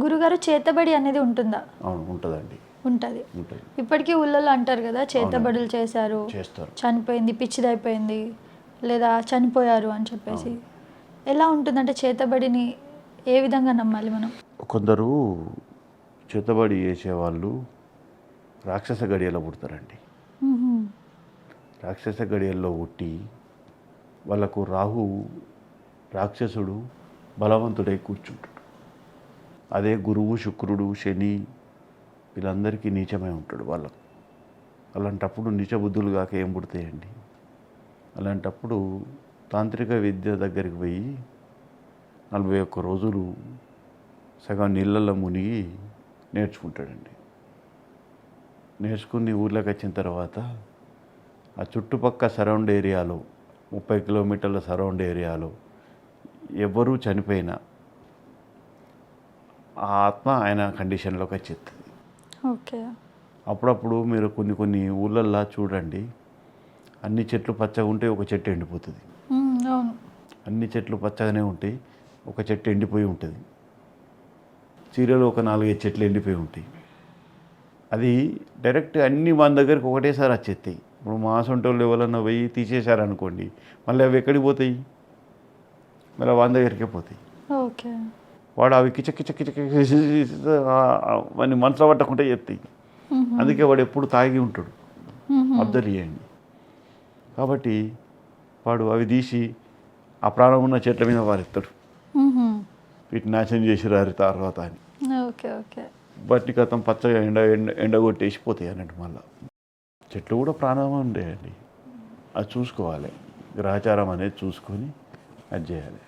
గురుగారు చేతబడి అనేది ఉంటుందా? అవును, ఉంటుందండి. ఉంటది. ఉంటుంది. ఇప్పటికీ ఊళ్ళలో అంటారు కదా, చేతబడులు చేశారు, చేస్తారు. చనిపోయింది, పిచ్చిదైపోయింది, లేదా చనిపోయారు అని చెప్పేసి. ఎలా ఉంటుందంటే చేతబడిని ఏ విధంగా నమ్మాలి మనం? కొందరు చేతబడి చేసేవాళ్ళు రాక్షస గడియలో పుడతారండి. హుహు. రాక్షస గడియల్లో పుట్టి వాళ్ళకు రాక్షసుడు బలవంతుడై కూర్చుంటాడు. అదే గురువు, శుక్రుడు, శని వీళ్ళందరికీ నీచమై ఉంటాడు వాళ్ళకు. అలాంటప్పుడు నీచ బుద్ధులు కాక ఏం పుడతాయండి? అలాంటప్పుడు తాంత్రిక విద్య దగ్గరికి పోయి 41 రోజులు సగం నీళ్ళల్లో మునిగి నేర్చుకుంటాడండి. నేర్చుకుని ఊర్లోకి వచ్చిన తర్వాత ఆ చుట్టుపక్క సరౌండ్ ఏరియాలో 30 కిలోమీటర్ల సరౌండ్ ఏరియాలో ఎవరూ చనిపోయినా ఆ ఆత్మ ఆయన కండిషన్లోకి వచ్చేస్తుంది. ఓకే. అప్పుడప్పుడు మీరు కొన్ని ఊళ్ళల్లో చూడండి, అన్ని చెట్లు పచ్చగా ఉంటే ఒక చెట్టు ఎండిపోతుంది. అవును. అన్ని చెట్లు పచ్చగానే ఉంటాయి, ఒక చెట్టు ఎండిపోయి ఉంటుంది. చీరలో ఒక 4-5 చెట్లు ఎండిపోయి ఉంటాయి. అది డైరెక్ట్ అన్ని మన దగ్గరికి ఒకటేసారి వచ్చేస్తాయి. ఇప్పుడు మా సొంటోళ్ళు ఎవరన్నా పోయి తీసేశారనుకోండి, మళ్ళీ అవి ఎక్కడికి పోతాయి? మళ్ళీ వాని దగ్గరికే పోతాయి. ఓకే. వాడు అవి కిచ వాడిని మనసులో పట్టకుండా చెప్తాయి. అందుకే వాడు ఎప్పుడు తాగి ఉంటాడు, అబ్జర్వ్ చేయండి. కాబట్టి వాడు అవి తీసి ఆ ప్రాణం ఉన్న చెట్ల మీద వారెత్తాడు, వీటిని నాశనం చేసి రారి తర్వాత అని. ఓకే. ఓకే. బట్టి కథం పచ్చగా ఎండగొట్టేసి పోతాయి అన్నట్టు. మళ్ళీ చెట్లు కూడా ప్రాణం ఉండేయండి, అది చూసుకోవాలి. గ్రహచారం అనేది చూసుకొని అది చేయాలి.